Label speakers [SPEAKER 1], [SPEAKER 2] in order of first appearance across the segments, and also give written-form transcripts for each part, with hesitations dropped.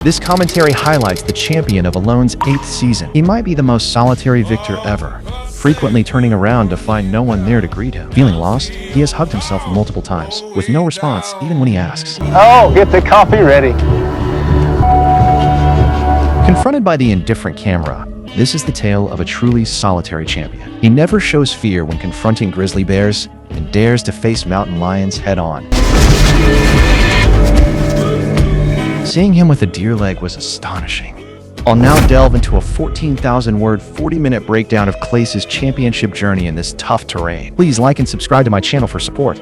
[SPEAKER 1] This commentary highlights the champion of Alone's 8th season. He might be the most solitary victor ever, frequently turning around to find no one there to greet him. Feeling lost, he has hugged himself multiple times, with no response even when he asks.
[SPEAKER 2] Oh, get the coffee ready.
[SPEAKER 1] Confronted by the indifferent camera, this is the tale of a truly solitary champion. He never shows fear when confronting grizzly bears and dares to face mountain lions head-on. Seeing him with a deer leg was astonishing. I'll now delve into a 14,000-word, 40-minute breakdown of Clace's championship journey in this tough terrain. Please like and subscribe to my channel for support.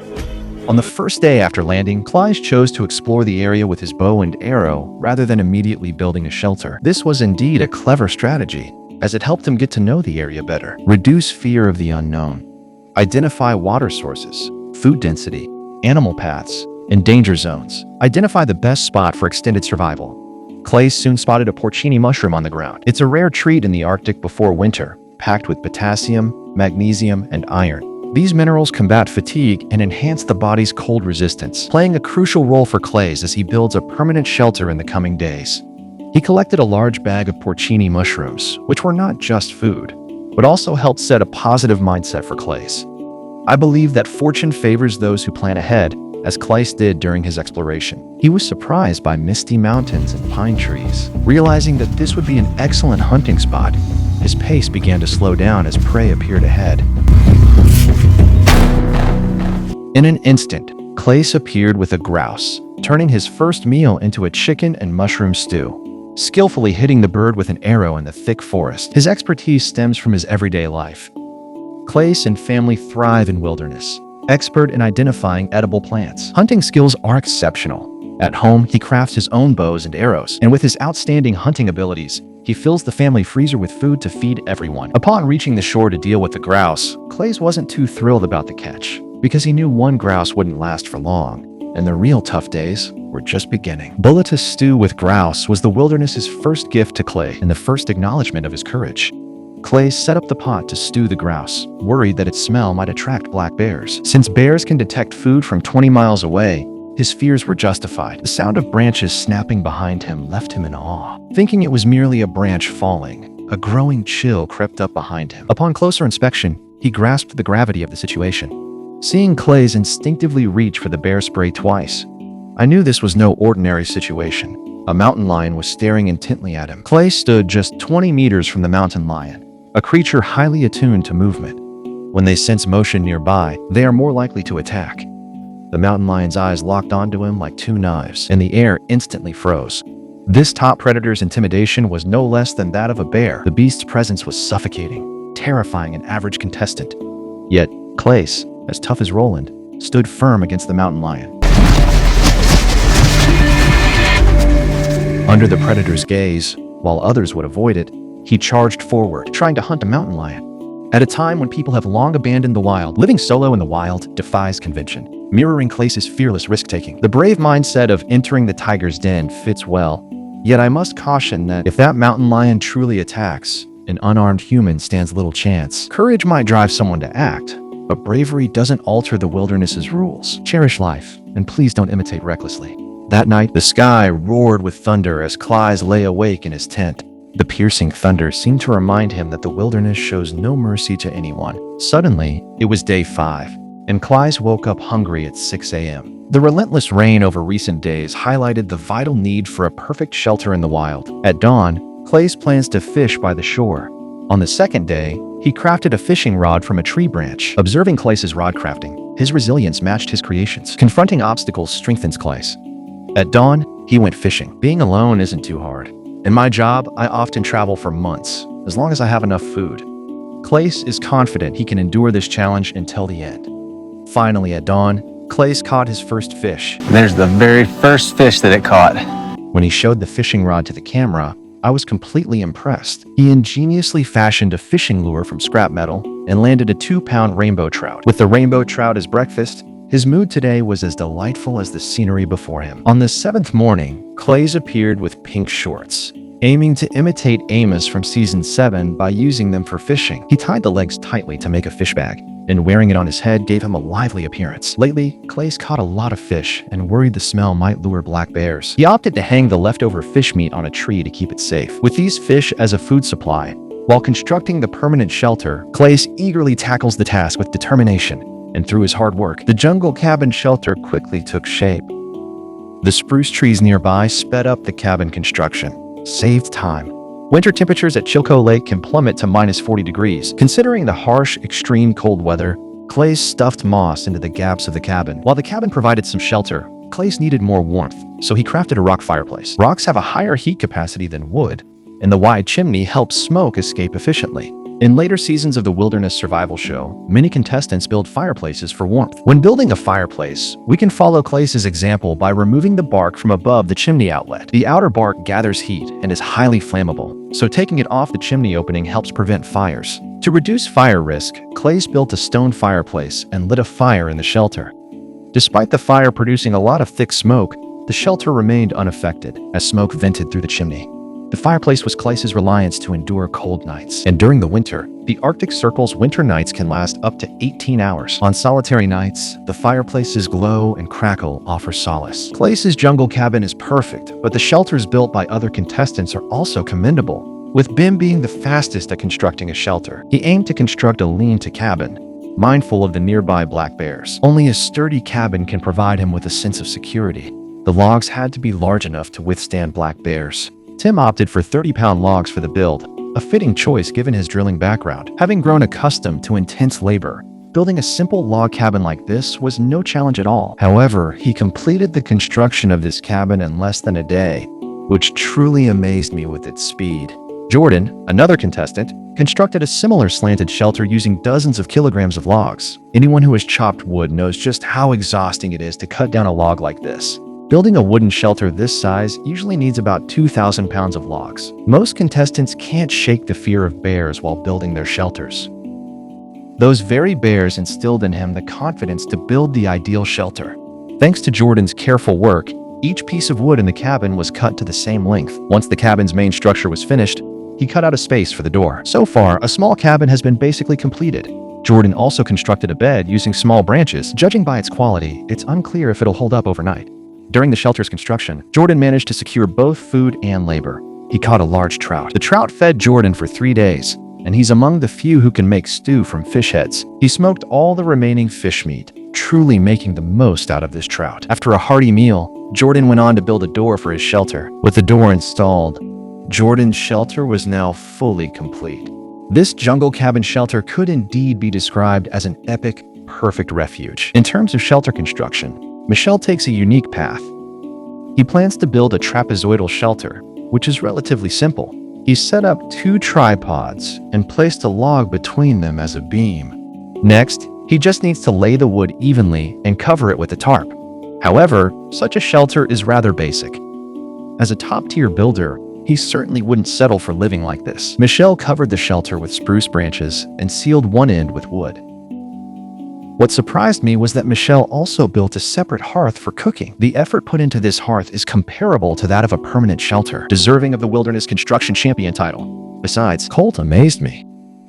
[SPEAKER 1] On the first day after landing, Clace chose to explore the area with his bow and arrow rather than immediately building a shelter. This was indeed a clever strategy, as it helped him get to know the area better, reduce fear of the unknown, identify water sources, food density, animal paths, and danger zones, identify the best spot for extended survival. Clace soon spotted a porcini mushroom on the ground. It's a rare treat in the Arctic before winter, packed with potassium, magnesium, and iron. These minerals combat fatigue and enhance the body's cold resistance, playing a crucial role for Clace as he builds a permanent shelter in the coming days. He collected a large bag of porcini mushrooms, which were not just food, but also helped set a positive mindset for Clace. I believe that fortune favors those who plan ahead, as Clace did during his exploration. He was surprised by misty mountains and pine trees. Realizing that this would be an excellent hunting spot, his pace began to slow down as prey appeared ahead. In an instant, Clace appeared with a grouse, turning his first meal into a chicken and mushroom stew, skillfully hitting the bird with an arrow in the thick forest. His expertise stems from his everyday life. Clace and family thrive in wilderness, expert in identifying edible plants. Hunting skills are exceptional. At home, he crafts his own bows and arrows, and with his outstanding hunting abilities, he fills the family freezer with food to feed everyone. Upon reaching the shore to deal with the grouse, Clace wasn't too thrilled about the catch, because he knew one grouse wouldn't last for long, and the real tough days were just beginning. Bulletus stew with grouse was the wilderness's first gift to Clace, and the first acknowledgement of his courage. Clace set up the pot to stew the grouse, worried that its smell might attract black bears. Since bears can detect food from 20 miles away, his fears were justified. The sound of branches snapping behind him left him in awe. Thinking it was merely a branch falling, a growing chill crept up behind him. Upon closer inspection, he grasped the gravity of the situation. Seeing Clace instinctively reach for the bear spray twice, I knew this was no ordinary situation. A mountain lion was staring intently at him. Clace stood just 20 meters from the mountain lion, a creature highly attuned to movement. When they sense motion nearby, they are more likely to attack. The mountain lion's eyes locked onto him like two knives, and the air instantly froze. This top predator's intimidation was no less than that of a bear. The beast's presence was suffocating, terrifying an average contestant. Yet, Clace, as tough as Roland, stood firm against the mountain lion. Under the predator's gaze, while others would avoid it, he charged forward, trying to hunt a mountain lion. At a time when people have long abandoned the wild, living solo in the wild defies convention, mirroring Clace's fearless risk-taking. The brave mindset of entering the tiger's den fits well, yet I must caution that if that mountain lion truly attacks, an unarmed human stands little chance. Courage might drive someone to act, but bravery doesn't alter the wilderness's rules. Cherish life, and please don't imitate recklessly. That night, the sky roared with thunder as Clace lay awake in his tent. The piercing thunder seemed to remind him that the wilderness shows no mercy to anyone. Suddenly, it was day 5, and Clace woke up hungry at 6 a.m. The relentless rain over recent days highlighted the vital need for a perfect shelter in the wild. At dawn, Clace plans to fish by the shore. On the second day, he crafted a fishing rod from a tree branch. Observing Clace's rod crafting, his resilience matched his creations. Confronting obstacles strengthens Clace. At dawn, he went fishing. Being alone isn't too hard. In my job, I often travel for months, as long as I have enough food. Clace is confident he can endure this challenge until the end. Finally, at dawn, Clace caught his first fish.
[SPEAKER 2] There's the very first fish that it caught.
[SPEAKER 1] When he showed the fishing rod to the camera, I was completely impressed. He ingeniously fashioned a fishing lure from scrap metal and landed a 2-pound rainbow trout. With the rainbow trout as breakfast, his mood today was as delightful as the scenery before him. On the 7th morning, Clace appeared with pink shorts, aiming to imitate Amos from Season 7 by using them for fishing. He tied the legs tightly to make a fish bag and wearing it on his head gave him a lively appearance. Lately, Clay's caught a lot of fish and worried the smell might lure black bears. He opted to hang the leftover fish meat on a tree to keep it safe. With these fish as a food supply, while constructing the permanent shelter, Clay eagerly tackles the task with determination, and through his hard work, the jungle cabin shelter quickly took shape. The spruce trees nearby sped up the cabin construction, saved time. Winter temperatures at Chilco Lake can plummet to -40 degrees. Considering the harsh, extreme cold weather, Clay stuffed moss into the gaps of the cabin. While the cabin provided some shelter, Clay needed more warmth, so he crafted a rock fireplace. Rocks have a higher heat capacity than wood, and the wide chimney helps smoke escape efficiently. In later seasons of the Wilderness Survival show, many contestants build fireplaces for warmth. When building a fireplace, we can follow Clay's example by removing the bark from above the chimney outlet. The outer bark gathers heat and is highly flammable, so taking it off the chimney opening helps prevent fires. To reduce fire risk, Clay built a stone fireplace and lit a fire in the shelter. Despite the fire producing a lot of thick smoke, the shelter remained unaffected as smoke vented through the chimney. The fireplace was Clay's reliance to endure cold nights. And during the winter, the Arctic Circle's winter nights can last up to 18 hours. On solitary nights, the fireplace's glow and crackle offer solace. Clay's jungle cabin is perfect, but the shelters built by other contestants are also commendable, with Bim being the fastest at constructing a shelter. He aimed to construct a lean-to cabin, mindful of the nearby black bears. Only a sturdy cabin can provide him with a sense of security. The logs had to be large enough to withstand black bears. Tim opted for 30-pound logs for the build, a fitting choice given his drilling background. Having grown accustomed to intense labor, building a simple log cabin like this was no challenge at all. However, he completed the construction of this cabin in less than a day, which truly amazed me with its speed. Jordan, another contestant, constructed a similar slanted shelter using dozens of kilograms of logs. Anyone who has chopped wood knows just how exhausting it is to cut down a log like this. Building a wooden shelter this size usually needs about 2,000 pounds of logs. Most contestants can't shake the fear of bears while building their shelters. Those very bears instilled in him the confidence to build the ideal shelter. Thanks to Jordan's careful work, each piece of wood in the cabin was cut to the same length. Once the cabin's main structure was finished, he cut out a space for the door. So far, a small cabin has been basically completed. Jordan also constructed a bed using small branches. Judging by its quality, it's unclear if it'll hold up overnight. During the shelter's construction, Jordan managed to secure both food and labor. He caught a large trout. The trout fed Jordan for 3 days, and he's among the few who can make stew from fish heads. He smoked all the remaining fish meat, truly making the most out of this trout. After a hearty meal, Jordan went on to build a door for his shelter. With the door installed, Jordan's shelter was now fully complete. This jungle cabin shelter could indeed be described as an epic, perfect refuge. In terms of shelter construction, Michel takes a unique path. He plans to build a trapezoidal shelter, which is relatively simple. He set up 2 tripods and placed a log between them as a beam. Next, he just needs to lay the wood evenly and cover it with a tarp. However, such a shelter is rather basic. As a top-tier builder, he certainly wouldn't settle for living like this. Michel covered the shelter with spruce branches and sealed one end with wood. What surprised me was that Michel also built a separate hearth for cooking. The effort put into this hearth is comparable to that of a permanent shelter, deserving of the Wilderness Construction Champion title. Besides, Colt amazed me.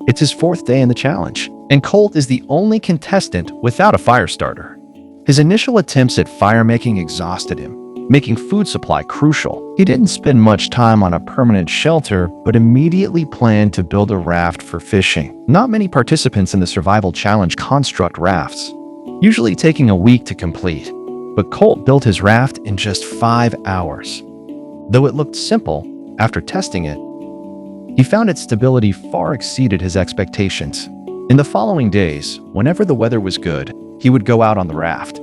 [SPEAKER 1] It's his 4th day in the challenge, and Colt is the only contestant without a fire starter. His initial attempts at fire making exhausted him, making food supply crucial. He didn't spend much time on a permanent shelter, but immediately planned to build a raft for fishing. Not many participants in the survival challenge construct rafts, usually taking a week to complete. But Colt built his raft in just 5 hours. Though it looked simple, after testing it, he found its stability far exceeded his expectations. In the following days, whenever the weather was good, he would go out on the raft.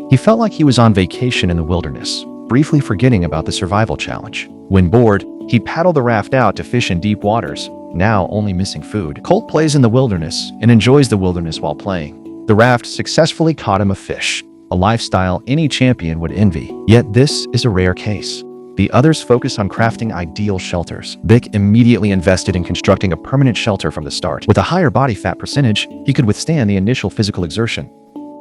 [SPEAKER 1] He felt like he was on vacation in the wilderness, briefly forgetting about the survival challenge. When bored, he'd paddle the raft out to fish in deep waters, now only missing food. Colt plays in the wilderness and enjoys the wilderness while playing. The raft successfully caught him a fish, a lifestyle any champion would envy. Yet this is a rare case. The others focus on crafting ideal shelters. Vic immediately invested in constructing a permanent shelter from the start. With a higher body fat percentage, he could withstand the initial physical exertion.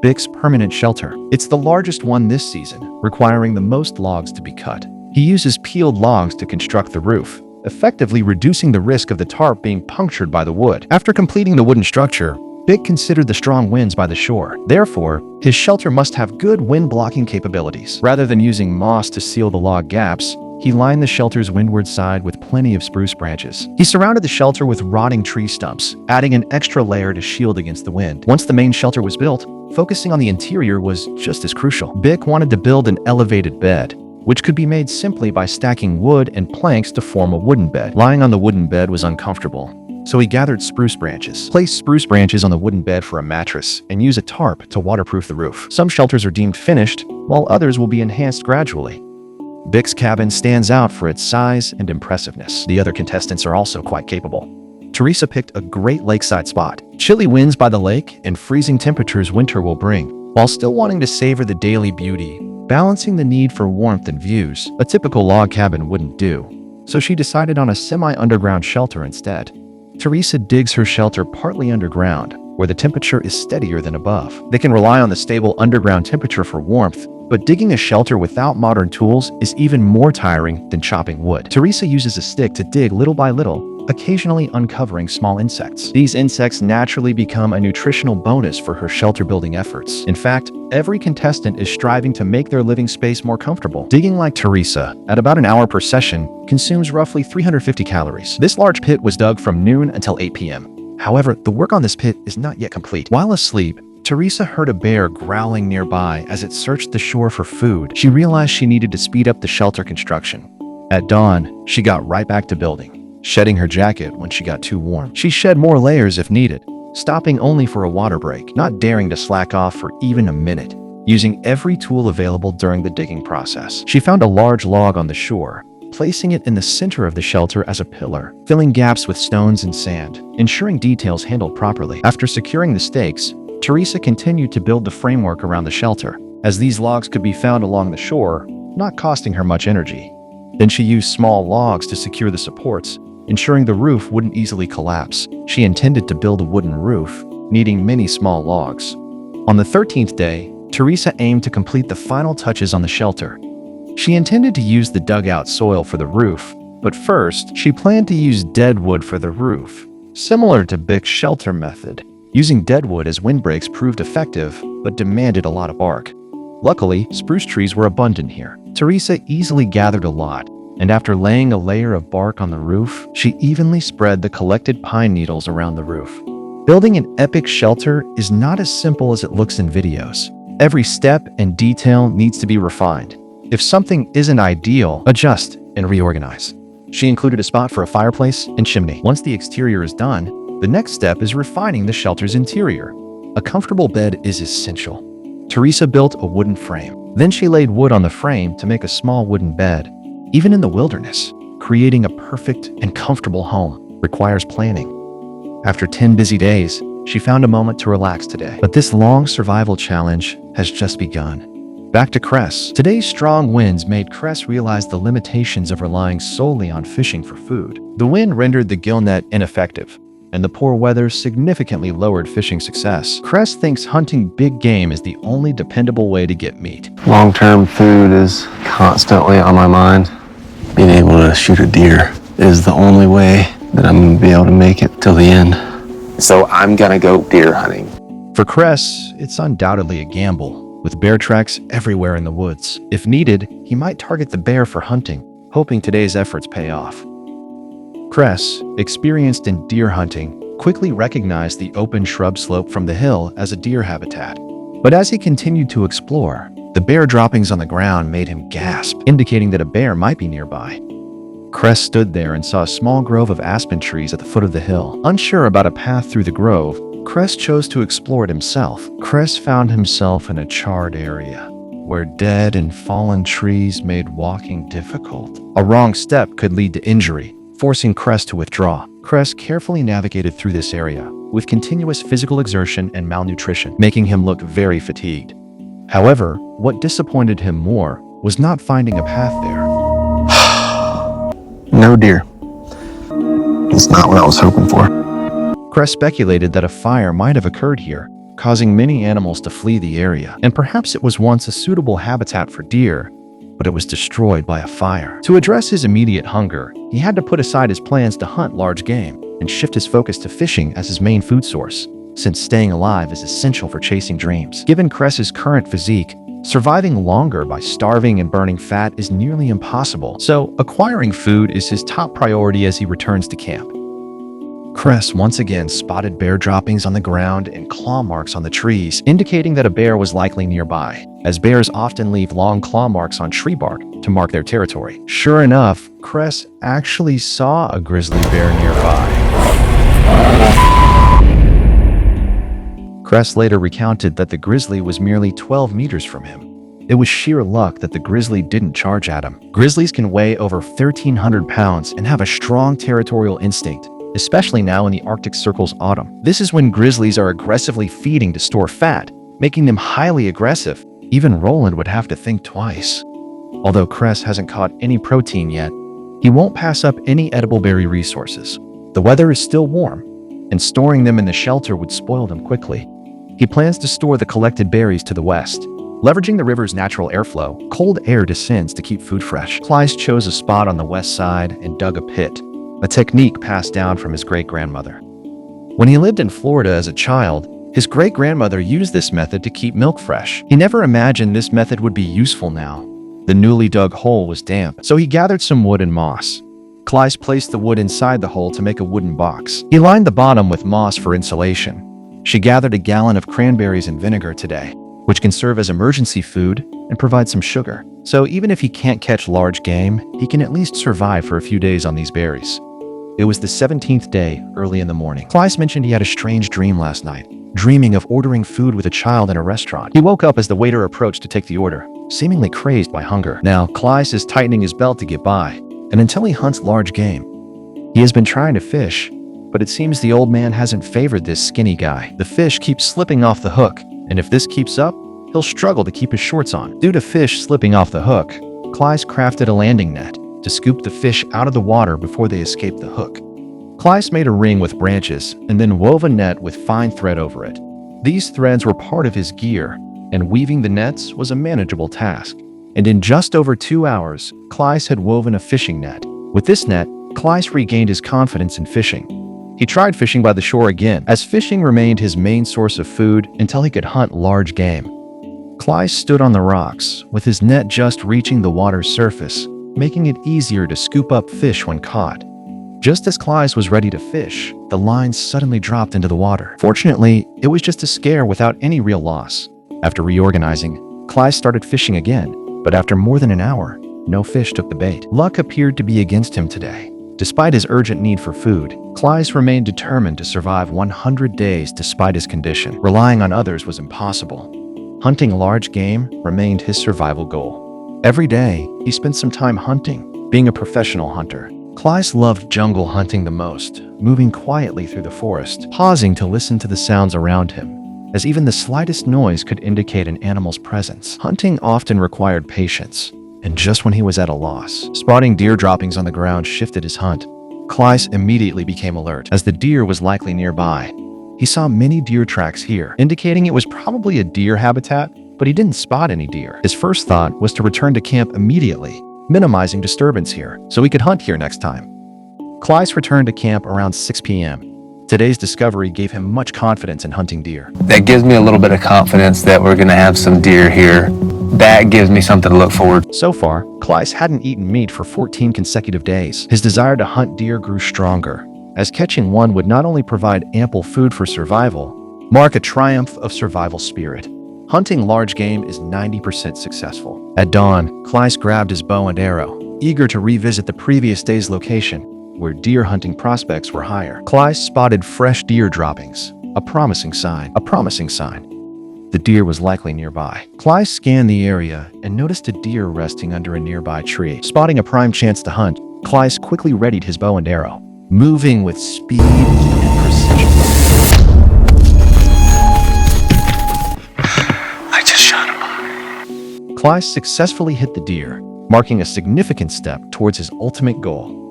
[SPEAKER 1] Vic's permanent shelter. It's the largest one this season, requiring the most logs to be cut. He uses peeled logs to construct the roof, effectively reducing the risk of the tarp being punctured by the wood. After completing the wooden structure, Big considered the strong winds by the shore. Therefore, his shelter must have good wind-blocking capabilities. Rather than using moss to seal the log gaps, he lined the shelter's windward side with plenty of spruce branches. He surrounded the shelter with rotting tree stumps, adding an extra layer to shield against the wind. Once the main shelter was built, focusing on the interior was just as crucial. Bick wanted to build an elevated bed, which could be made simply by stacking wood and planks to form a wooden bed. Lying on the wooden bed was uncomfortable, so he gathered spruce branches. Place spruce branches on the wooden bed for a mattress and use a tarp to waterproof the roof. Some shelters are deemed finished, while others will be enhanced gradually. Bick's cabin stands out for its size and impressiveness. The other contestants are also quite capable. Teresa picked a great lakeside spot. Chilly winds by the lake and freezing temperatures winter will bring, while still wanting to savor the daily beauty, balancing the need for warmth and views. A typical log cabin wouldn't do, so she decided on a semi-underground shelter instead. Teresa digs her shelter partly underground, where the temperature is steadier than above. They can rely on the stable underground temperature for warmth, but digging a shelter without modern tools is even more tiring than chopping wood. Teresa uses a stick to dig little by little, occasionally uncovering small insects. These insects naturally become a nutritional bonus for her shelter building efforts. In fact, every contestant is striving to make their living space more comfortable. Digging like Teresa, at about an hour per session, consumes roughly 350 calories. This large pit was dug from noon until 8 p.m. However, the work on this pit is not yet complete. While asleep, Teresa heard a bear growling nearby as it searched the shore for food. She realized she needed to speed up the shelter construction. At dawn, she got right back to building, shedding her jacket when she got too warm. She shed more layers if needed, stopping only for a water break, not daring to slack off for even a minute, using every tool available during the digging process. She found a large log on the shore, placing it in the center of the shelter as a pillar, filling gaps with stones and sand, ensuring details handled properly. After securing the stakes, Teresa continued to build the framework around the shelter, as these logs could be found along the shore, not costing her much energy. Then she used small logs to secure the supports, ensuring the roof wouldn't easily collapse. She intended to build a wooden roof, needing many small logs. On the 13th day, Teresa aimed to complete the final touches on the shelter. She intended to use the dugout soil for the roof, but first, she planned to use dead wood for the roof, similar to Bick's shelter method. Using deadwood as windbreaks proved effective, but demanded a lot of bark. Luckily, spruce trees were abundant here. Teresa easily gathered a lot, and after laying a layer of bark on the roof, she evenly spread the collected pine needles around the roof. Building an epic shelter is not as simple as it looks in videos. Every step and detail needs to be refined. If something isn't ideal, adjust and reorganize. She included a spot for a fireplace and chimney. Once the exterior is done, the next step is refining the shelter's interior. A comfortable bed is essential. Teresa built a wooden frame. Then she laid wood on the frame to make a small wooden bed. Even in the wilderness, creating a perfect and comfortable home requires planning. After 10 busy days, she found a moment to relax today. But this long survival challenge has just begun. Back to Cress. Today's strong winds made Cress realize the limitations of relying solely on fishing for food. The wind rendered the gill net ineffective, and the poor weather significantly lowered fishing success. Cress thinks hunting big game is the only dependable way to get meat.
[SPEAKER 2] Long-term food is constantly on my mind. Being able to shoot a deer is the only way that I'm going to be able to make it till the end. So I'm going to go deer hunting.
[SPEAKER 1] For Cress, it's undoubtedly a gamble, with bear tracks everywhere in the woods. If needed, he might target the bear for hunting, hoping today's efforts pay off. Cress, experienced in deer hunting, quickly recognized the open shrub slope from the hill as a deer habitat. But as he continued to explore, the bear droppings on the ground made him gasp, indicating that a bear might be nearby. Cress stood there and saw a small grove of aspen trees at the foot of the hill. Unsure about a path through the grove, Cress chose to explore it himself. Cress found himself in a charred area, where dead and fallen trees made walking difficult. A wrong step could lead to injury, forcing Cress to withdraw. Cress carefully navigated through this area, with continuous physical exertion and malnutrition, making him look very fatigued. However, what disappointed him more was not finding a path there.
[SPEAKER 2] No deer. That's not what I was hoping for.
[SPEAKER 1] Cress speculated that a fire might have occurred here, causing many animals to flee the area, and perhaps it was once a suitable habitat for deer, but it was destroyed by a fire. To address his immediate hunger, he had to put aside his plans to hunt large game and shift his focus to fishing as his main food source. since staying alive is essential for chasing dreams. Given Cress's current physique, surviving longer by starving and burning fat is nearly impossible, so acquiring food is his top priority as he returns to camp. Cress once again spotted bear droppings on the ground and claw marks on the trees, indicating that a bear was likely nearby, as bears often leave long claw marks on tree bark to mark their territory. Sure enough, Cress actually saw a grizzly bear nearby. Cress later recounted that the grizzly was merely 12 meters from him. It was sheer luck that the grizzly didn't charge at him. Grizzlies can weigh over 1,300 pounds and have a strong territorial instinct, especially now in the Arctic Circle's autumn. This is when grizzlies are aggressively feeding to store fat, making them highly aggressive. Even Roland would have to think twice. Although Cress hasn't caught any protein yet, he won't pass up any edible berry resources. The weather is still warm, and storing them in the shelter would spoil them quickly. He plans to store the collected berries to the west. Leveraging the river's natural airflow, cold air descends to keep food fresh. Clyce chose a spot on the west side and dug a pit, a technique passed down from his great-grandmother. When he lived in Florida as a child, his great-grandmother used this method to keep milk fresh. He never imagined this method would be useful now. The newly dug hole was damp, so he gathered some wood and moss. Clyce placed the wood inside the hole to make a wooden box. He lined the bottom with moss for insulation. She gathered a gallon of cranberries and vinegar today, which can serve as emergency food and provide some sugar. So even if he can't catch large game, he can at least survive for a few days on these berries. It was the 17th day, early in the morning. Clyce mentioned he had a strange dream last night, dreaming of ordering food with a child in a restaurant. He woke up as the waiter approached to take the order, seemingly crazed by hunger. Now, Clyce is tightening his belt to get by, and until he hunts large game. He has been trying to fish, but it seems the old man hasn't favored this skinny guy. The fish keeps slipping off the hook, and if this keeps up, he'll struggle to keep his shorts on. Due to fish slipping off the hook, Clyce crafted a landing net to scoop the fish out of the water before they escape the hook. Clyce made a ring with branches and then wove a net with fine thread over it. These threads were part of his gear, and weaving the nets was a manageable task. And in just over 2 hours, Clyce had woven a fishing net. With this net, Clyce regained his confidence in fishing. He tried fishing by the shore again, as fishing remained his main source of food until he could hunt large game. Clyce stood on the rocks, with his net just reaching the water's surface, making it easier to scoop up fish when caught. Just as Clyce was ready to fish, the line suddenly dropped into the water. Fortunately, it was just a scare without any real loss. After reorganizing, Clyce started fishing again, but after more than an hour, no fish took the bait. Luck appeared to be against him today. Despite his urgent need for food, Clyce remained determined to survive 100 days despite his condition. Relying on others was impossible. Hunting large game remained his survival goal. Every day, he spent some time hunting, being a professional hunter. Clyce loved jungle hunting the most, moving quietly through the forest, pausing to listen to the sounds around him, as even the slightest noise could indicate an animal's presence. Hunting often required patience, and just when he was at a loss, spotting deer droppings on the ground shifted his hunt. Clyce immediately became alert, as the deer was likely nearby. He saw many deer tracks here, indicating it was probably a deer habitat, but he didn't spot any deer. His first thought was to return to camp immediately, minimizing disturbance here, so he could hunt here next time. Clyce returned to camp around 6 p.m. Today's discovery gave him much confidence in hunting deer.
[SPEAKER 2] That gives me a little bit of confidence that we're gonna have some deer here. That gives me something to look forward to.
[SPEAKER 1] So far, Clyce hadn't eaten meat for 14 consecutive days. His desire to hunt deer grew stronger, as catching one would not only provide ample food for survival, mark a triumph of survival spirit. Hunting large game is 90% successful. At dawn, Clyce grabbed his bow and arrow, eager to revisit the previous day's location, where deer hunting prospects were higher. Clyce spotted fresh deer droppings, a promising sign. The deer was likely nearby. Clyce scanned the area and noticed a deer resting under a nearby tree. Spotting a prime chance to hunt, Clyce quickly readied his bow and arrow, moving with speed and precision.
[SPEAKER 2] I just shot him.
[SPEAKER 1] Clyce successfully hit the deer, marking a significant step towards his ultimate goal.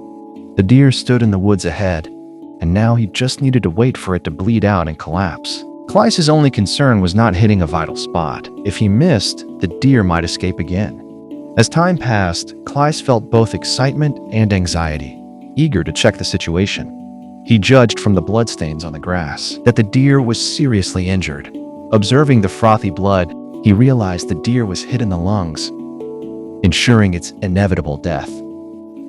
[SPEAKER 1] The deer stood in the woods ahead, and now he just needed to wait for it to bleed out and collapse. Clyce's only concern was not hitting a vital spot. If he missed, the deer might escape again. As time passed, Clyce felt both excitement and anxiety, eager to check the situation. He judged from the bloodstains on the grass that the deer was seriously injured. Observing the frothy blood, he realized the deer was hit in the lungs, ensuring its inevitable death.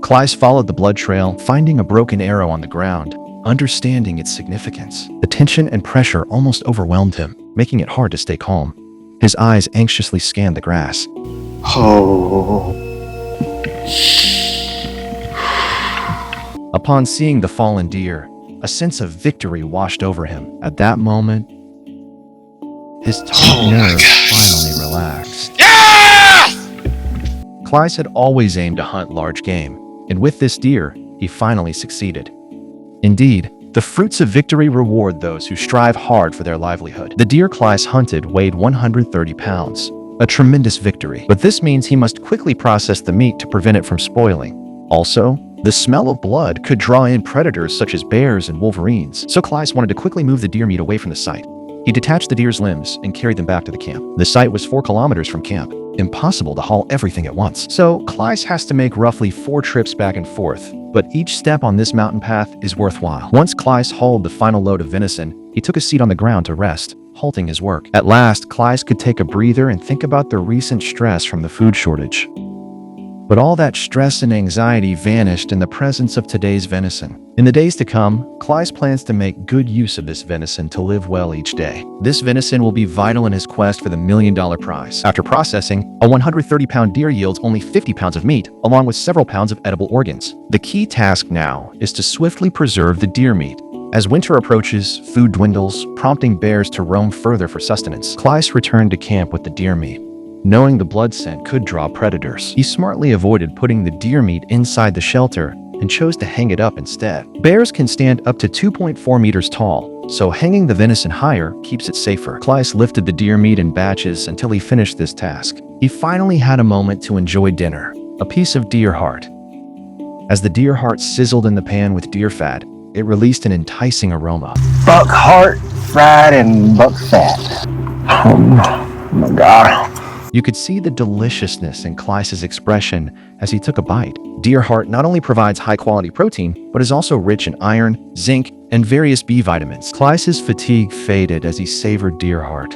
[SPEAKER 1] Cleis followed the blood trail, finding a broken arrow on the ground, understanding its significance. The tension and pressure almost overwhelmed him, making it hard to stay calm. His eyes anxiously scanned the grass.
[SPEAKER 2] Oh.
[SPEAKER 1] Upon seeing the fallen deer, a sense of victory washed over him. At that moment, his taut nerves finally relaxed. Cleis had always aimed to hunt large game, and with this deer, he finally succeeded. Indeed, the fruits of victory reward those who strive hard for their livelihood. The deer Cleis hunted weighed 130 pounds, a tremendous victory. But this means he must quickly process the meat to prevent it from spoiling. Also, the smell of blood could draw in predators such as bears and wolverines, so Cleis wanted to quickly move the deer meat away from the site. He detached the deer's limbs and carried them back to the camp. The site was 4 kilometers from camp. Impossible to haul everything at once. So Cleis has to make roughly 4 trips back and forth, but each step on this mountain path is worthwhile. Once Cleis hauled the final load of venison, he took a seat on the ground to rest, halting his work. At last, Cleis could take a breather and think about the recent stress from the food shortage. But all that stress and anxiety vanished in the presence of today's venison. In the days to come, Cleis plans to make good use of this venison to live well each day. This venison will be vital in his quest for the $1 million prize. After processing, a 130-pound deer yields only 50 pounds of meat, along with several pounds of edible organs. The key task now is to swiftly preserve the deer meat. As winter approaches, food dwindles, prompting bears to roam further for sustenance. Cleis returned to camp with the deer meat. Knowing the blood scent could draw predators, he smartly avoided putting the deer meat inside the shelter and chose to hang it up instead. Bears can stand up to 2.4 meters tall, so hanging the venison higher keeps it safer. Cleis lifted the deer meat in batches until he finished this task. He finally had a moment to enjoy dinner, a piece of deer heart. As the deer heart sizzled in the pan with deer fat, it released an enticing aroma.
[SPEAKER 2] Buck heart, fried and buck fat. Oh my God.
[SPEAKER 1] You could see the deliciousness in Cleis's expression as he took a bite. Deer heart not only provides high-quality protein, but is also rich in iron, zinc, and various B vitamins. Cleis's fatigue faded as he savored deer heart.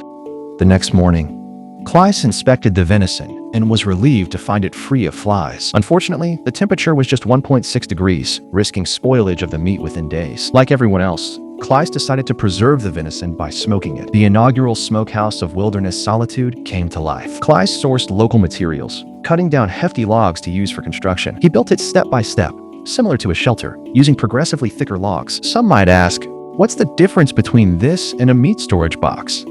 [SPEAKER 1] The next morning, Cleis inspected the venison and was relieved to find it free of flies. Unfortunately, the temperature was just 1.6 degrees, risking spoilage of the meat within days. Like everyone else, Cleis decided to preserve the venison by smoking it. The inaugural smokehouse of Wilderness Solitude came to life. Cleis sourced local materials, cutting down hefty logs to use for construction. He built it step by step, similar to a shelter, using progressively thicker logs. Some might ask, what's the difference between this and a meat storage box?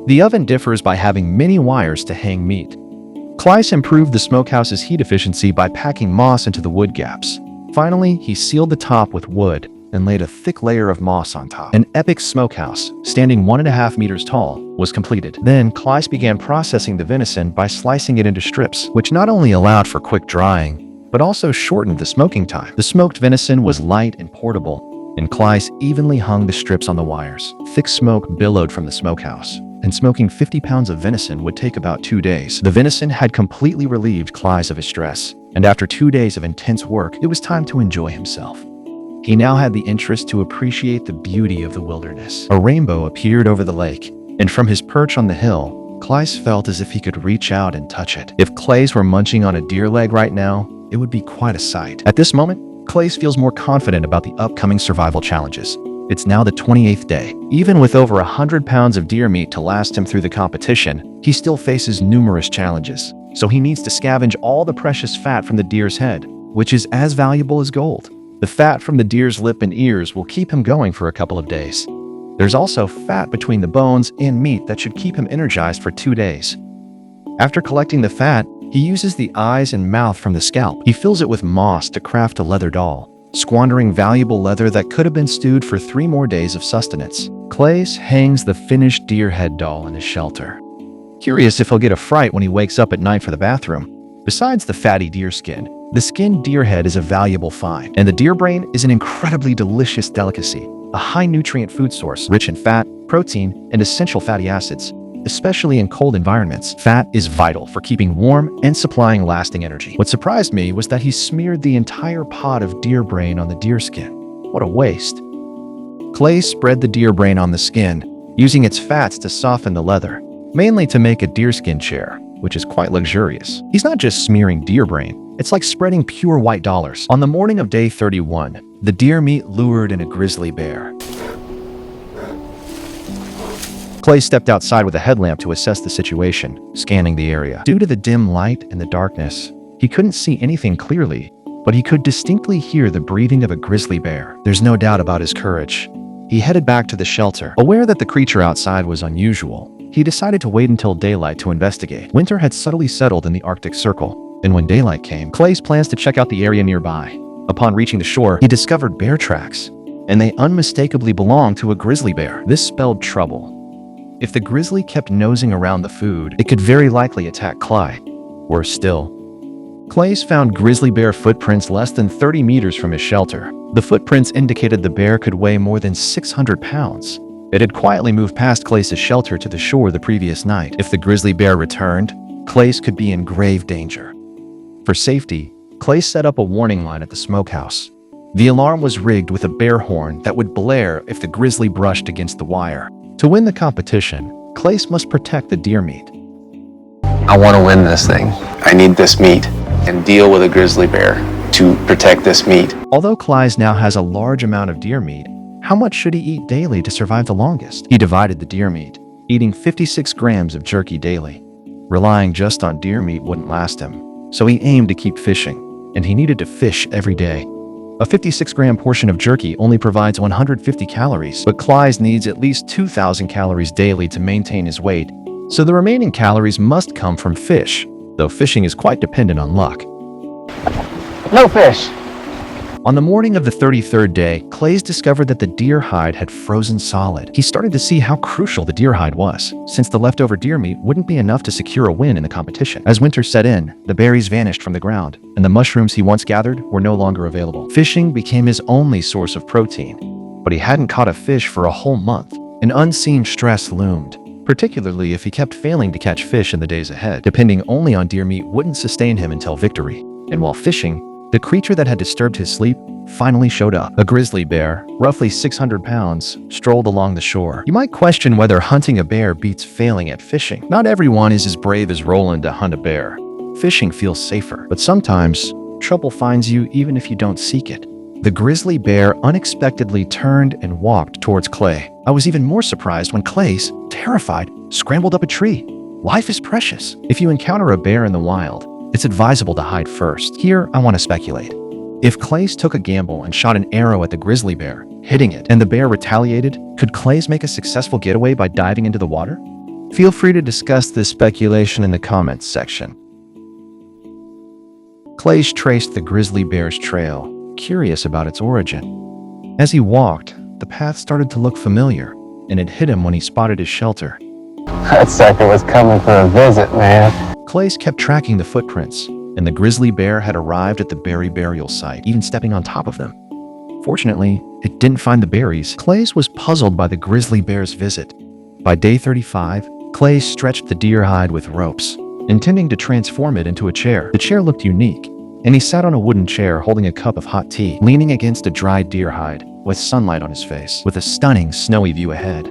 [SPEAKER 1] The oven differs by having many wires to hang meat. Cleis improved the smokehouse's heat efficiency by packing moss into the wood gaps. Finally, he sealed the top with wood and laid a thick layer of moss on top. An epic smokehouse, standing 1.5 meters tall, was completed. Then, Cleis began processing the venison by slicing it into strips, which not only allowed for quick drying, but also shortened the smoking time. The smoked venison was light and portable, and Cleis evenly hung the strips on the wires. Thick smoke billowed from the smokehouse, and smoking 50 pounds of venison would take about 2 days. The venison had completely relieved Cleis of his stress, and after 2 days of intense work, it was time to enjoy himself. He now had the interest to appreciate the beauty of the wilderness. A rainbow appeared over the lake, and from his perch on the hill, Cleis felt as if he could reach out and touch it. If Cleis were munching on a deer leg right now, it would be quite a sight. At this moment, Cleis feels more confident about the upcoming survival challenges. It's now the 28th day. Even with over 100 pounds of deer meat to last him through the competition, he still faces numerous challenges. So he needs to scavenge all the precious fat from the deer's head, which is as valuable as gold. The fat from the deer's lip and ears will keep him going for a couple of days. There's also fat between the bones and meat that should keep him energized for 2 days. After collecting the fat, he uses the eyes and mouth from the scalp. He fills it with moss to craft a leather doll, squandering valuable leather that could have been stewed for 3 more days of sustenance. Cleis hangs the finished deer head doll in his shelter, curious if he'll get a fright when he wakes up at night for the bathroom. Besides the fatty deer skin, the skinned deer head is a valuable find, and the deer brain is an incredibly delicious delicacy, a high-nutrient food source rich in fat, protein, and essential fatty acids, especially in cold environments. Fat is vital for keeping warm and supplying lasting energy. What surprised me was that he smeared the entire pot of deer brain on the deer skin. What a waste. Clay spread the deer brain on the skin, using its fats to soften the leather, mainly to make a deerskin chair, which is quite luxurious. He's not just smearing deer brain, it's like spreading pure white dollars. On the morning of day 31, the deer meat lured in a grizzly bear. Clay stepped outside with a headlamp to assess the situation, scanning the area. Due to the dim light and the darkness, he couldn't see anything clearly, but he could distinctly hear the breathing of a grizzly bear. There's no doubt about his courage. He headed back to the shelter. Aware that the creature outside was unusual, he decided to wait until daylight to investigate. Winter had subtly settled in the Arctic Circle, and when daylight came, Clay's plans to check out the area nearby. Upon reaching the shore, he discovered bear tracks, and they unmistakably belonged to a grizzly bear. This spelled trouble. If the grizzly kept nosing around the food, it could very likely attack Clay. Worse still, Clay's found grizzly bear footprints less than 30 meters from his shelter. The footprints indicated the bear could weigh more than 600 pounds. It had quietly moved past Clay's shelter to the shore the previous night. If the grizzly bear returned, Clay's could be in grave danger. For safety, Clay set up a warning line at the smokehouse. The alarm was rigged with a bear horn that would blare if the grizzly brushed against the wire. To win the competition, Clace must protect the deer meat.
[SPEAKER 2] I want to win this thing. I need this meat and deal with a grizzly bear to protect this meat.
[SPEAKER 1] Although Clyde now has a large amount of deer meat, how much should he eat daily to survive the longest? He divided the deer meat, eating 56 grams of jerky daily. Relying just on deer meat wouldn't last him, so he aimed to keep fishing, and he needed to fish every day. A 56-gram portion of jerky only provides 150 calories, but Clyde needs at least 2,000 calories daily to maintain his weight, so the remaining calories must come from fish, though fishing is quite dependent on luck.
[SPEAKER 2] No fish.
[SPEAKER 1] On the morning of the 33rd day, Clays discovered that the deer hide had frozen solid. He started to see how crucial the deer hide was, since the leftover deer meat wouldn't be enough to secure a win in the competition. As winter set in, the berries vanished from the ground, and the mushrooms he once gathered were no longer available. Fishing became his only source of protein, but he hadn't caught a fish for a whole month. An unseen stress loomed, particularly if he kept failing to catch fish in the days ahead. Depending only on deer meat wouldn't sustain him until victory, and while fishing, the creature that had disturbed his sleep finally showed up. A grizzly bear, roughly 600 pounds, strolled along the shore. You might question whether hunting a bear beats failing at fishing. Not everyone is as brave as Roland to hunt a bear. Fishing feels safer, but sometimes trouble finds you even if you don't seek it. The grizzly bear unexpectedly turned and walked towards Clay. I was even more surprised when Clay's, terrified, scrambled up a tree. Life is precious. If you encounter a bear in the wild, it's advisable to hide first. Here, I want to speculate. If Clays took a gamble and shot an arrow at the grizzly bear, hitting it, and the bear retaliated, could Clays make a successful getaway by diving into the water? Feel free to discuss this speculation in the comments section. Clays traced the grizzly bear's trail, curious about its origin. As he walked, the path started to look familiar, and it hit him when he spotted his shelter.
[SPEAKER 2] That sucker was coming for a visit, man.
[SPEAKER 1] Clays kept tracking the footprints, and the grizzly bear had arrived at the berry burial site, even stepping on top of them. Fortunately, it didn't find the berries. Clays was puzzled by the grizzly bear's visit. By day 35, Clays stretched the deer hide with ropes, intending to transform it into a chair. The chair looked unique, and he sat on a wooden chair holding a cup of hot tea, leaning against a dried deer hide, with sunlight on his face, with a stunning snowy view ahead.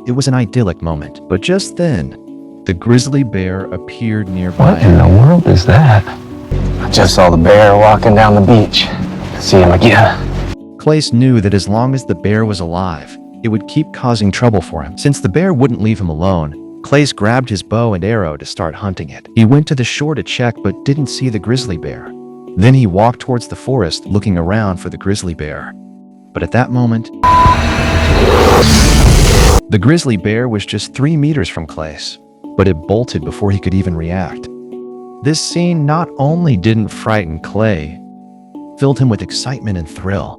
[SPEAKER 1] It was an idyllic moment, but just then, the grizzly bear appeared nearby.
[SPEAKER 2] What in the world is that? I just saw the bear walking down the beach. See him again.
[SPEAKER 1] Clays knew that as long as the bear was alive, it would keep causing trouble for him. Since the bear wouldn't leave him alone, Clays grabbed his bow and arrow to start hunting it. He went to the shore to check but didn't see the grizzly bear. Then he walked towards the forest looking around for the grizzly bear. But at that moment, the grizzly bear was just 3 meters from Clays, but it bolted before he could even react. This scene not only didn't frighten Clay, filled him with excitement and thrill.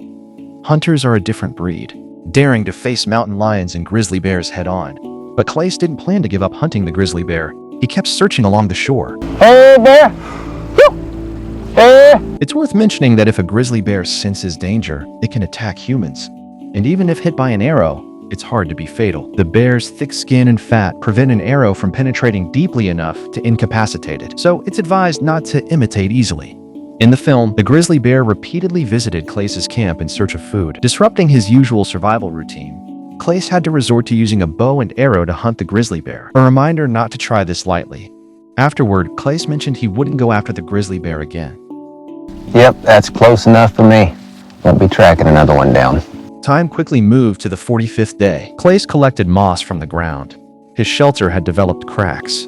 [SPEAKER 1] Hunters are a different breed, daring to face mountain lions and grizzly bears head-on. But Clay didn't plan to give up hunting the grizzly bear. He kept searching along the shore.
[SPEAKER 2] Hey, bear! Hey!
[SPEAKER 1] It's worth mentioning that if a grizzly bear senses danger, it can attack humans. And even if hit by an arrow, it's hard to be fatal. The bear's thick skin and fat prevent an arrow from penetrating deeply enough to incapacitate it, so it's advised not to imitate easily. In the film, the grizzly bear repeatedly visited Clace's camp in search of food, disrupting his usual survival routine. Clace had to resort to using a bow and arrow to hunt the grizzly bear, a reminder not to try this lightly. Afterward, Clace mentioned he wouldn't go after the grizzly bear again.
[SPEAKER 2] Yep, that's close enough for me. Won't be tracking another one down.
[SPEAKER 1] Time quickly moved to the 45th day. Clace collected moss from the ground. His shelter had developed cracks.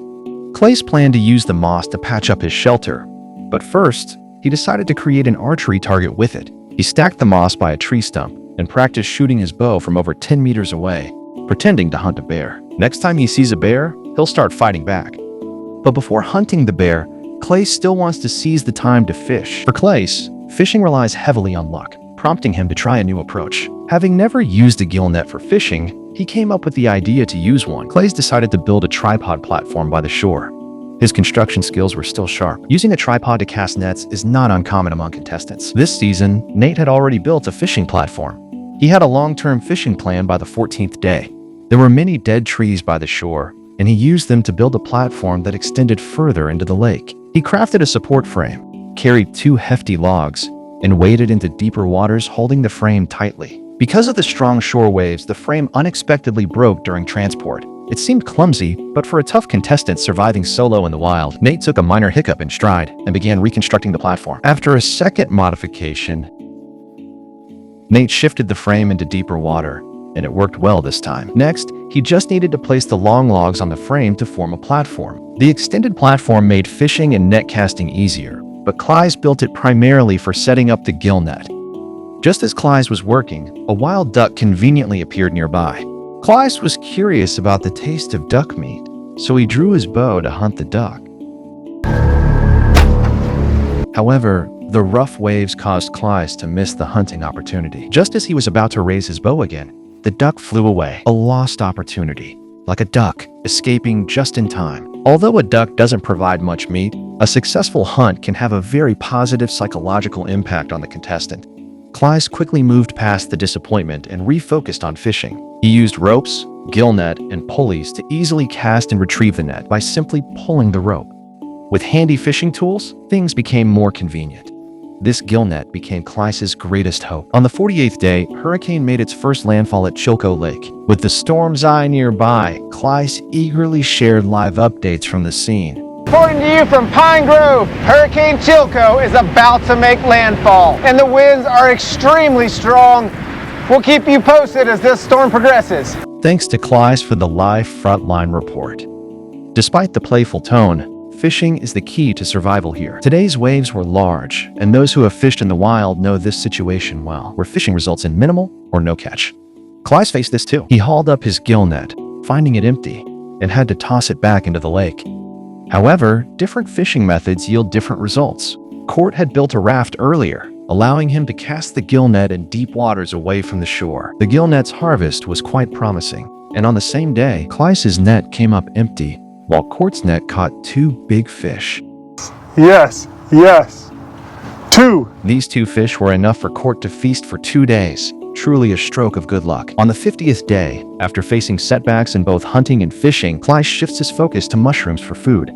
[SPEAKER 1] Clace planned to use the moss to patch up his shelter, but first, he decided to create an archery target with it. He stacked the moss by a tree stump and practiced shooting his bow from over 10 meters away, pretending to hunt a bear. Next time he sees a bear, he'll start fighting back. But before hunting the bear, Clace still wants to seize the time to fish. For Clace, fishing relies heavily on luck, prompting him to try a new approach. Having never used a gill net for fishing, he came up with the idea to use one. Clace decided to build a tripod platform by the shore. His construction skills were still sharp. Using a tripod to cast nets is not uncommon among contestants. This season, Nate had already built a fishing platform. He had a long-term fishing plan by the 14th day. There were many dead trees by the shore, and he used them to build a platform that extended further into the lake. He crafted a support frame, carried 2 hefty logs, and waded into deeper waters holding the frame tightly. Because of the strong shore waves, the frame unexpectedly broke during transport. It seemed clumsy, but for a tough contestant surviving solo in the wild, Nate took a minor hiccup in stride and began reconstructing the platform. After a second modification, Nate shifted the frame into deeper water, and it worked well this time. Next, he just needed to place the long logs on the frame to form a platform. The extended platform made fishing and net casting easier, but Clace built it primarily for setting up the gill net. Just as Clace was working, a wild duck conveniently appeared nearby. Clace was curious about the taste of duck meat, so he drew his bow to hunt the duck. However, the rough waves caused Clace to miss the hunting opportunity. Just as he was about to raise his bow again, the duck flew away, a lost opportunity. Like a duck, escaping just in time. Although a duck doesn't provide much meat, a successful hunt can have a very positive psychological impact on the contestant. Clace quickly moved past the disappointment and refocused on fishing. He used ropes, gill net, and pulleys to easily cast and retrieve the net by simply pulling the rope. With handy fishing tools, things became more convenient. This gill net became Clace's greatest hope. On the 48th day, hurricane made its first landfall at Chilco Lake. With the storm's eye nearby, Clace eagerly shared live updates from the scene.
[SPEAKER 3] Reporting to you from Pine Grove, Hurricane Chilco is about to make landfall, and the winds are extremely strong. We'll keep you posted as this storm progresses.
[SPEAKER 1] Thanks to Clace for the live frontline report. Despite the playful tone, fishing is the key to survival here. Today's waves were large, and those who have fished in the wild know this situation well, where fishing results in minimal or no catch. Clace faced this too. He hauled up his gill net, finding it empty, and had to toss it back into the lake. However, different fishing methods yield different results. Court had built a raft earlier, allowing him to cast the gill net in deep waters away from the shore. The gill net's harvest was quite promising, and on the same day, Clace's net came up empty, while Court's net caught 2 big fish.
[SPEAKER 3] Yes. 2.
[SPEAKER 1] These 2 fish were enough for Court to feast for 2 days, truly a stroke of good luck. On the 50th day, after facing setbacks in both hunting and fishing, Clace shifts his focus to mushrooms for food.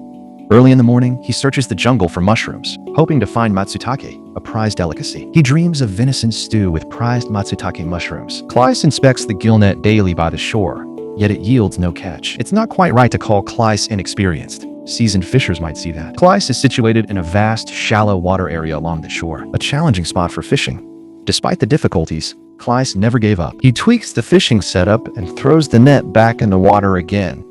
[SPEAKER 1] Early in the morning, he searches the jungle for mushrooms, hoping to find matsutake, a prized delicacy. He dreams of venison stew with prized matsutake mushrooms. Clace inspects the gill net daily by the shore, yet it yields no catch. It's not quite right to call Clace inexperienced. Seasoned fishers might see that. Clace is situated in a vast, shallow water area along the shore, a challenging spot for fishing. Despite the difficulties, Clace never gave up. He tweaks the fishing setup and throws the net back in the water again.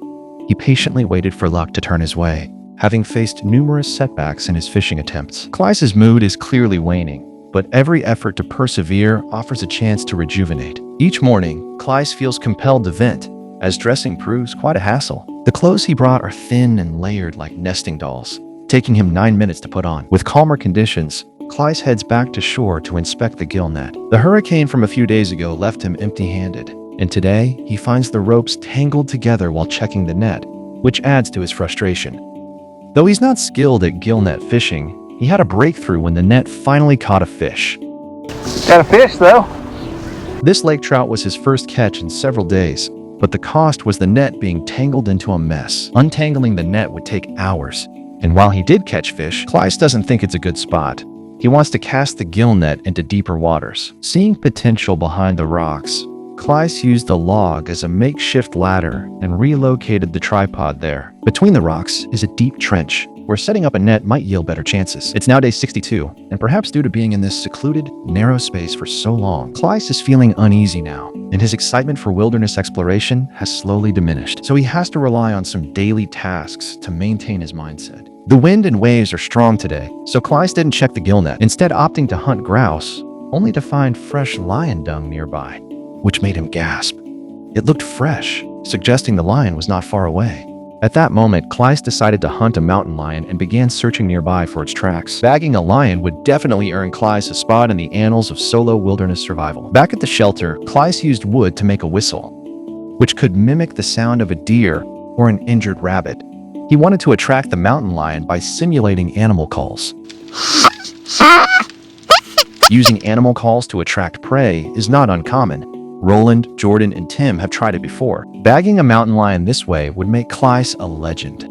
[SPEAKER 1] He patiently waited for luck to turn his way, having faced numerous setbacks in his fishing attempts. Clace's mood is clearly waning, but every effort to persevere offers a chance to rejuvenate. Each morning, Clace feels compelled to vent, as dressing proves quite a hassle. The clothes he brought are thin and layered like nesting dolls, taking him 9 minutes to put on. With calmer conditions, Clace heads back to shore to inspect the gill net. The hurricane from a few days ago left him empty-handed, and today he finds the ropes tangled together while checking the net, which adds to his frustration. Though he's not skilled at gill net fishing, he had a breakthrough when the net finally caught a fish.
[SPEAKER 3] Got a fish though.
[SPEAKER 1] This lake trout was his first catch in several days, but the cost was the net being tangled into a mess. Untangling the net would take hours, and while he did catch fish, Clace doesn't think it's a good spot. He wants to cast the gill net into deeper waters. Seeing potential behind the rocks, Clyce used a log as a makeshift ladder and relocated the tripod there. Between the rocks is a deep trench, where setting up a net might yield better chances. It's now day 62, and perhaps due to being in this secluded, narrow space for so long, Clyce is feeling uneasy now, and his excitement for wilderness exploration has slowly diminished. So he has to rely on some daily tasks to maintain his mindset. The wind and waves are strong today, so Clyce didn't check the gill net, instead opting to hunt grouse, only to find fresh lion dung nearby, which made him gasp. It looked fresh, suggesting the lion was not far away. At that moment, Clyce decided to hunt a mountain lion and began searching nearby for its tracks. Bagging a lion would definitely earn Clyce a spot in the annals of solo wilderness survival. Back at the shelter, Clyce used wood to make a whistle, which could mimic the sound of a deer or an injured rabbit. He wanted to attract the mountain lion by simulating animal calls. Using animal calls to attract prey is not uncommon. Roland, Jordan, and Tim have tried it before. Bagging a mountain lion this way would make Clyce a legend.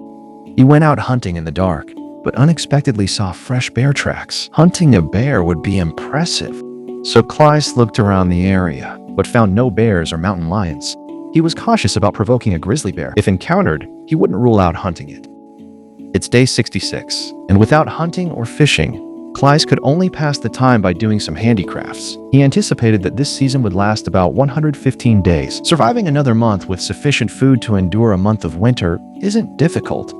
[SPEAKER 1] He went out hunting in the dark, but unexpectedly saw fresh bear tracks. Hunting a bear would be impressive. So Clyce looked around the area, but found no bears or mountain lions. He was cautious about provoking a grizzly bear. If encountered, he wouldn't rule out hunting it. It's day 66, and without hunting or fishing, Clyce could only pass the time by doing some handicrafts. He anticipated that this season would last about 115 days. Surviving another month with sufficient food to endure a month of winter isn't difficult.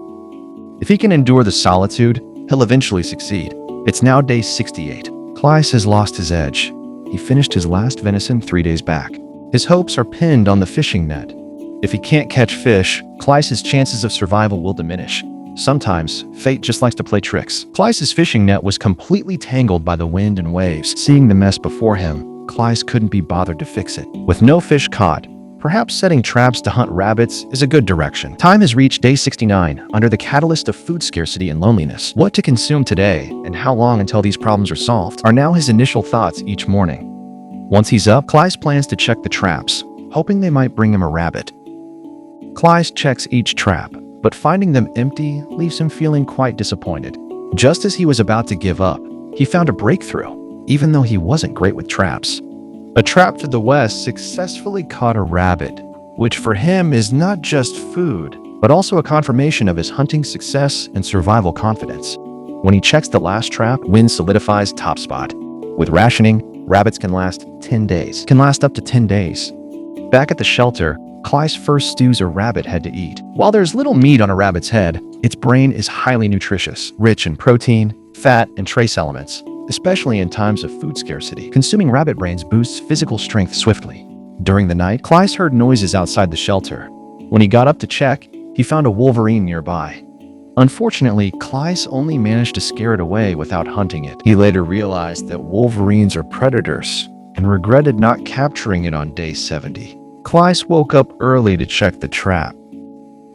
[SPEAKER 1] If he can endure the solitude, he'll eventually succeed. It's now day 68. Clyce has lost his edge. He finished his last venison 3 days back. His hopes are pinned on the fishing net. If he can't catch fish, Clyce's chances of survival will diminish. Sometimes, fate just likes to play tricks. Clyce's fishing net was completely tangled by the wind and waves. Seeing the mess before him, Clyce couldn't be bothered to fix it. With no fish caught, perhaps setting traps to hunt rabbits is a good direction. Time has reached day 69, under the catalyst of food scarcity and loneliness. What to consume today, and how long until these problems are solved, are now his initial thoughts each morning. Once he's up, Clyce plans to check the traps, hoping they might bring him a rabbit. Clyce checks each trap, but finding them empty leaves him feeling quite disappointed. Just as he was about to give up, he found a breakthrough, even though he wasn't great with traps. A trap to the west successfully caught a rabbit, which for him is not just food, but also a confirmation of his hunting success and survival confidence. When he checks the last trap, wind solidifies top spot. With rationing, rabbits can last up to 10 days. Back at the shelter, Clyce first stews a rabbit head to eat. While there's little meat on a rabbit's head, its brain is highly nutritious, rich in protein, fat, and trace elements, especially in times of food scarcity. Consuming rabbit brains boosts physical strength swiftly. During the night, Clyce heard noises outside the shelter. When he got up to check, he found a wolverine nearby. Unfortunately, Clyce only managed to scare it away without hunting it. He later realized that wolverines are predators and regretted not capturing it on day 70. Clyce woke up early to check the trap,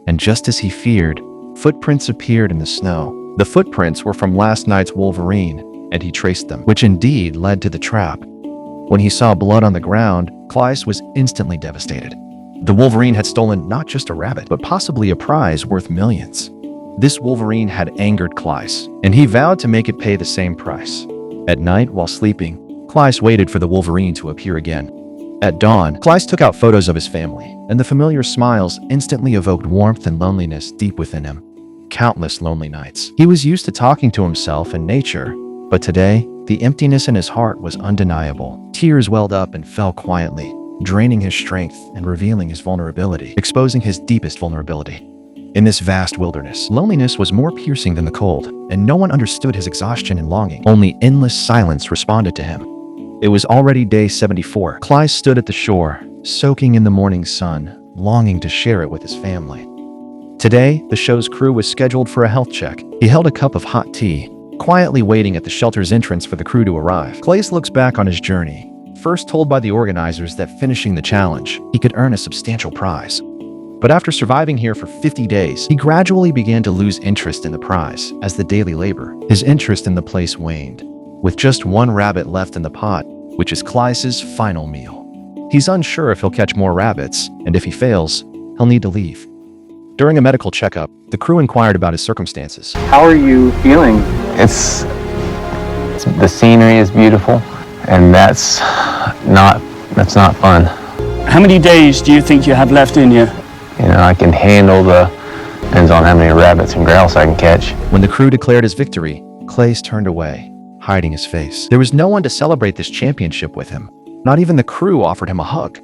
[SPEAKER 1] and just as he feared, footprints appeared in the snow. The footprints were from last night's wolverine, and he traced them, which indeed led to the trap. When he saw blood on the ground, Clyce was instantly devastated. The wolverine had stolen not just a rabbit, but possibly a prize worth millions. This wolverine had angered Clyce, and he vowed to make it pay the same price. At night, while sleeping, Clyce waited for the wolverine to appear again. At dawn, Clyce took out photos of his family, and the familiar smiles instantly evoked warmth and loneliness deep within him. Countless lonely nights. He was used to talking to himself and nature, but today, the emptiness in his heart was undeniable. Tears welled up and fell quietly, draining his strength and revealing his vulnerability, exposing his deepest vulnerability. In this vast wilderness, loneliness was more piercing than the cold, and no one understood his exhaustion and longing. Only endless silence responded to him. It was already day 74. Clyce stood at the shore, soaking in the morning sun, longing to share it with his family. Today, the show's crew was scheduled for a health check. He held a cup of hot tea, quietly waiting at the shelter's entrance for the crew to arrive. Clyce looks back on his journey, first told by the organizers that finishing the challenge, he could earn a substantial prize. But after surviving here for 50 days, he gradually began to lose interest in the prize as the daily labor. His interest in the place waned, with just one rabbit left in the pot, which is Clyce's final meal. He's unsure if he'll catch more rabbits, and if he fails, he'll need to leave. During a medical checkup, the crew inquired about his circumstances.
[SPEAKER 3] How are you feeling?
[SPEAKER 2] It's The scenery is beautiful, and that's not fun.
[SPEAKER 4] How many days do you think you have left in you?
[SPEAKER 2] You know, I can handle depends on how many rabbits and grouse I can catch.
[SPEAKER 1] When the crew declared his victory, Claes turned away, hiding his face. There was no one to celebrate this championship with him. Not even the crew offered him a hug.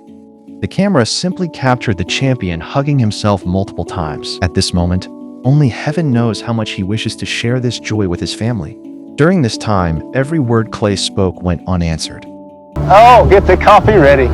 [SPEAKER 1] The camera simply captured the champion hugging himself multiple times. At this moment, only heaven knows how much he wishes to share this joy with his family. During this time, every word Claes spoke went unanswered.
[SPEAKER 3] Oh, get the coffee ready.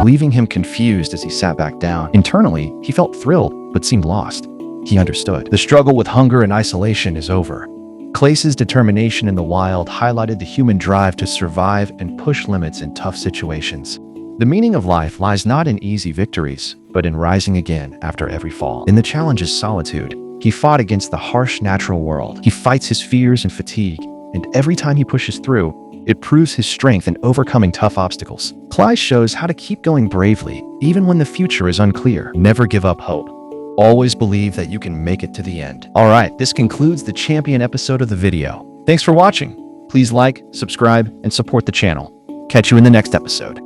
[SPEAKER 1] Leaving him confused as he sat back down. Internally, he felt thrilled, but seemed lost. He understood. The struggle with hunger and isolation is over. Claes' determination in the wild highlighted the human drive to survive and push limits in tough situations. The meaning of life lies not in easy victories, but in rising again after every fall. In the challenge's solitude, he fought against the harsh natural world. He fights his fears and fatigue, and every time he pushes through, it proves his strength in overcoming tough obstacles. Claes shows how to keep going bravely, even when the future is unclear. Never give up hope. Always believe that you can make it to the end. Alright, this concludes the champion episode of the video. Thanks for watching. Please like, subscribe, and support the channel. Catch you in the next episode.